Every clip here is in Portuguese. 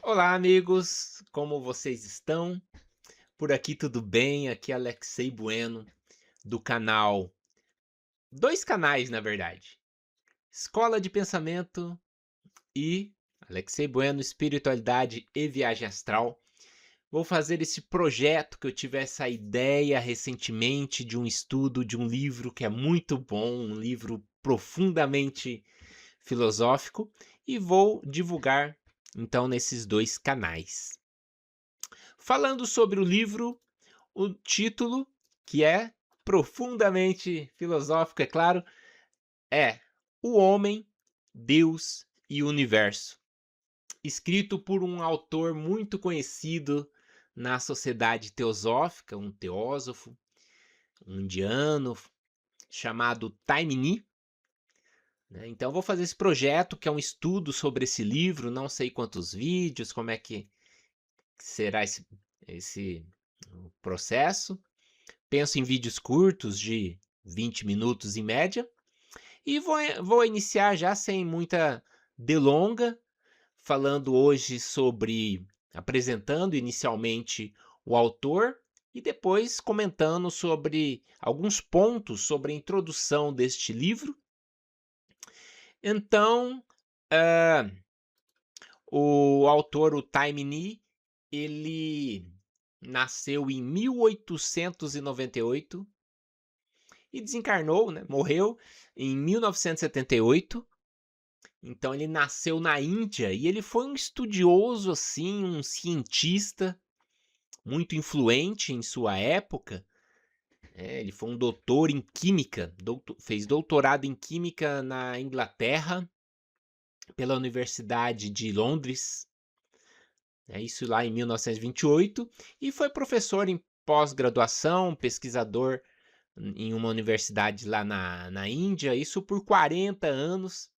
Olá, amigos, como vocês estão? Por aqui tudo bem? Aqui é Alexei Bueno, do canal. Dois canais, na verdade: Escola de Pensamento e Alexei Bueno, Espiritualidade e Viagem Astral. Vou fazer esse projeto que eu tive essa ideia recentemente de um estudo de um livro que é muito bom, um livro profundamente filosófico, e vou divulgar então nesses dois canais. Falando sobre o livro, o título, que é profundamente filosófico, é claro, é O Homem, Deus e o Universo, escrito por um autor muito conhecido na sociedade teosófica, um teósofo, um indiano chamado Taimni, né. Então vou fazer esse projeto, que é um estudo sobre esse livro, não sei quantos vídeos, como é que será esse processo. Penso em vídeos curtos de 20 minutos em média, e vou iniciar já sem muita delonga, falando hoje sobre apresentando inicialmente o autor e depois comentando sobre alguns pontos sobre a introdução deste livro. Então, hã, o autor, o Taimni, ele nasceu em 1898 e desencarnou, né, morreu em 1978. Então ele nasceu na Índia e ele foi um estudioso, assim, um cientista muito influente em sua época. Ele foi um doutor em química, fez doutorado em química na Inglaterra, pela Universidade de Londres, isso lá em 1928, e foi professor em pós-graduação, pesquisador em uma universidade lá na Índia, isso por 40 anos.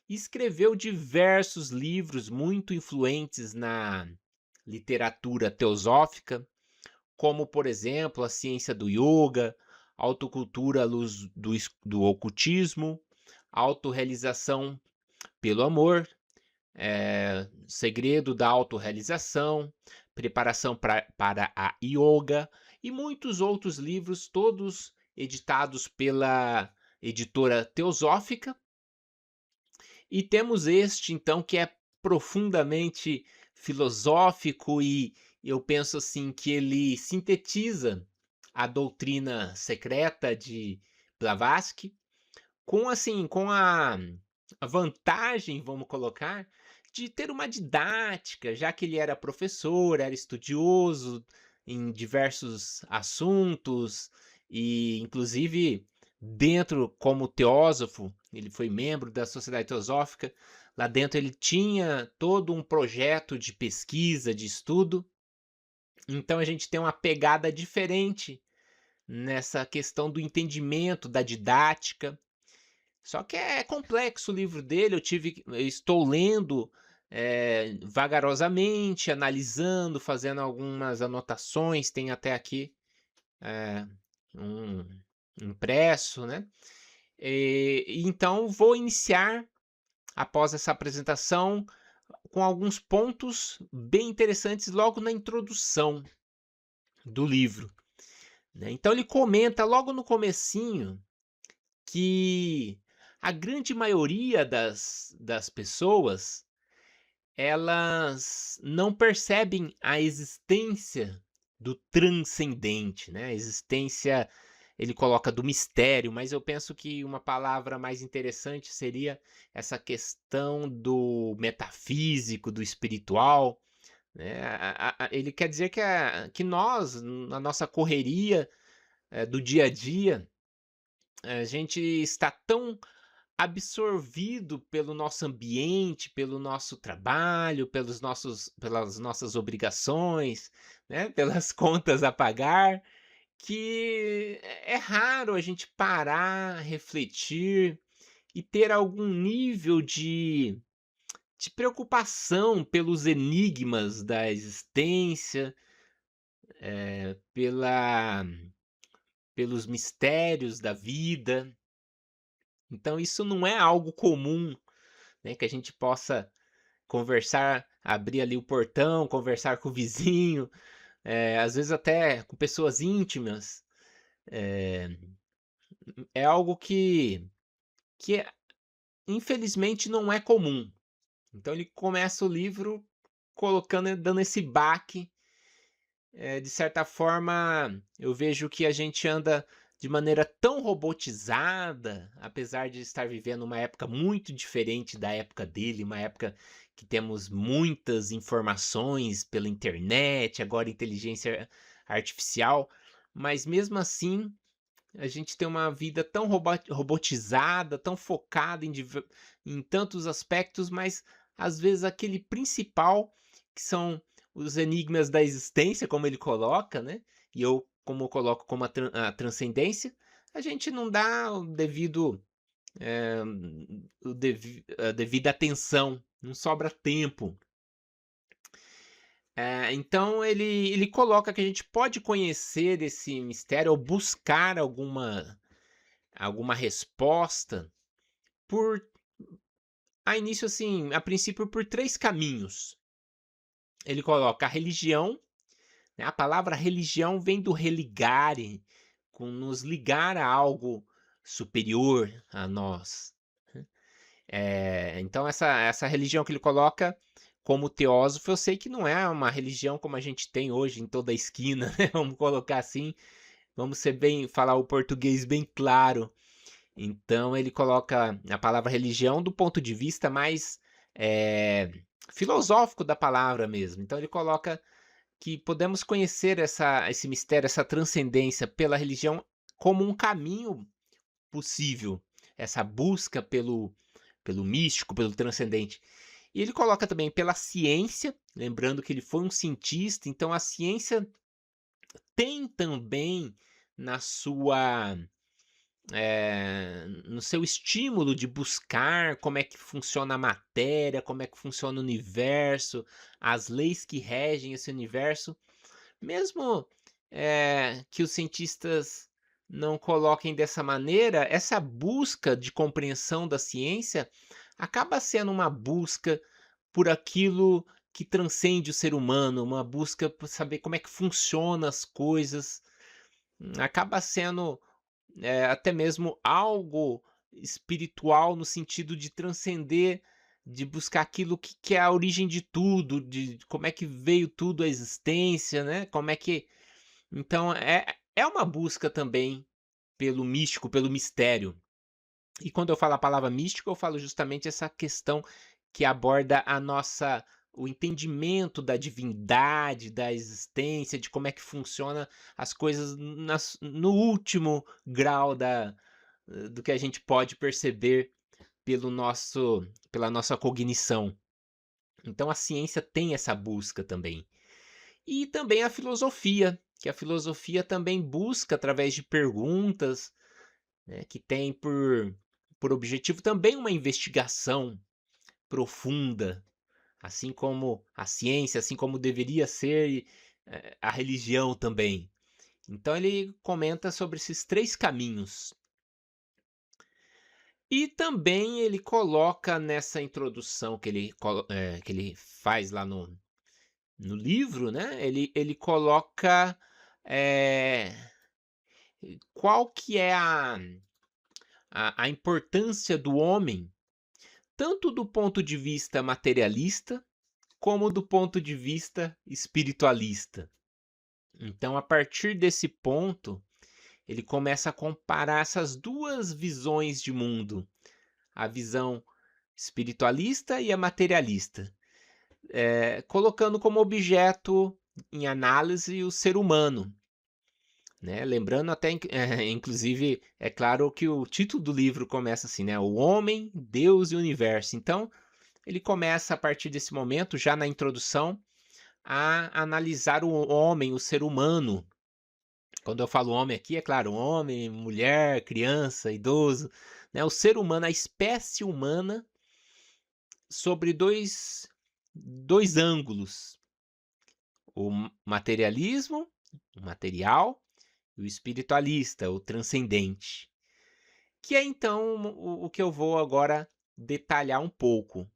E escreveu diversos livros muito influentes na literatura teosófica, como, por exemplo, A Ciência do Yoga, Autocultura à Luz do Ocultismo, Autorrealização pelo Amor, Segredo da Autorrealização, Preparação para a Yoga e muitos outros livros, todos editados pela editora Teosófica. E temos este, então, que é profundamente filosófico, e eu penso assim que ele sintetiza a doutrina secreta de Blavatsky com, assim, com a vantagem, vamos colocar, de ter uma didática, já que ele era professor, era estudioso em diversos assuntos e inclusive dentro, como teósofo, ele foi membro da Sociedade Teosófica. Lá dentro ele tinha todo um projeto de pesquisa, de estudo. Então a gente tem uma pegada diferente nessa questão do entendimento, da didática. Só que é complexo o livro dele, eu estou lendo, vagarosamente, analisando, fazendo algumas anotações, tem até aqui, eh, um impresso, né. Então vou iniciar, após essa apresentação, com alguns pontos bem interessantes logo na introdução do livro, né. Então ele comenta logo no comecinho que a grande maioria das pessoas, elas não percebem a existência do transcendente, né, a existência, ele coloca, do mistério, mas eu penso que uma palavra mais interessante seria essa questão do metafísico, do espiritual, né. Ele quer dizer que nós, na nossa correria, do dia a dia, a gente está tão absorvido pelo nosso ambiente, pelo nosso trabalho, pelas nossas obrigações, né, pelas contas a pagar, que é raro a gente parar, refletir e ter algum nível de preocupação pelos enigmas da existência, pela pelos mistérios da vida. Então isso não é algo comum, né, que a gente possa conversar abrir ali o portão, conversar com o vizinho, às vezes até com pessoas íntimas. É, é algo que infelizmente não é comum. Então ele começa o livro colocando, dando esse baque. De certa forma, eu vejo que a gente anda de maneira tão robotizada, apesar de estar vivendo uma época muito diferente da época dele, uma época que temos muitas informações pela internet, agora inteligência artificial, mas mesmo assim a gente tem uma vida tão robotizada, tão focada em tantos aspectos, mas às vezes aquele principal, que são os enigmas da existência, como ele coloca, né? E eu, como eu coloco como a transcendência, a gente não dá eh, a devida atenção, não sobra tempo. Então ele coloca que a gente pode conhecer esse mistério ou buscar alguma resposta por a início, assim, a princípio por 3 caminhos. Ele coloca a religião, né, a palavra religião vem do religare, com nos ligar a algo superior a nós. Então essa religião que ele coloca como teósofo, eu sei que não é uma religião como a gente tem hoje em toda a esquina, né, vamos colocar assim, vamos ser bem falar o português bem claro. Então ele coloca a palavra religião do ponto de vista mais, filosófico da palavra mesmo. Então ele coloca que podemos conhecer esse mistério, essa transcendência pela religião como um caminho possível, essa busca pelo místico, pelo transcendente. E ele coloca também pela ciência, lembrando que ele foi um cientista, então a ciência tem também na sua no seu estímulo de buscar como é que funciona a matéria, como é que funciona o universo, as leis que regem esse universo, mesmo que os cientistas não coloquem dessa maneira, essa busca de compreensão da ciência acaba sendo uma busca por aquilo que transcende o ser humano, uma busca por saber como é que funcionam as coisas, acaba sendo até mesmo algo espiritual no sentido de transcender, de buscar aquilo que é a origem de tudo, de como é que veio tudo à existência, né, como é que então é uma busca também pelo místico, pelo mistério. E quando eu falo a palavra místico, eu falo justamente essa questão que aborda o entendimento da divindade, da existência, de como é que funciona as coisas no último grau do que a gente pode perceber pela nossa cognição. Então a ciência tem essa busca também. E também a filosofia, que a filosofia também busca através de perguntas, né, que tem por objetivo também uma investigação profunda, assim como a ciência, assim como deveria ser a religião também. Então ele comenta sobre esses 3 caminhos. E também ele coloca nessa introdução que ele faz lá no livro, né, ele coloca, eh, qual que é a importância do homem, tanto do ponto de vista materialista, como do ponto de vista espiritualista. Então, a partir desse ponto, ele começa a comparar essas 2 visões de mundo, a visão espiritualista e a materialista, colocando como objeto em análise o ser humano, né? Lembrando até, inclusive, é claro que o título do livro começa assim, né? O homem, Deus e o universo. Então, ele começa a partir desse momento, já na introdução, a analisar o homem, o ser humano. Quando eu falo homem aqui, é claro, homem, mulher, criança, idoso, né? O ser humano, a espécie humana, sobre dois ângulos: o materialismo, o material, e o espiritualista, o transcendente. Que é então o que eu vou agora detalhar um pouco.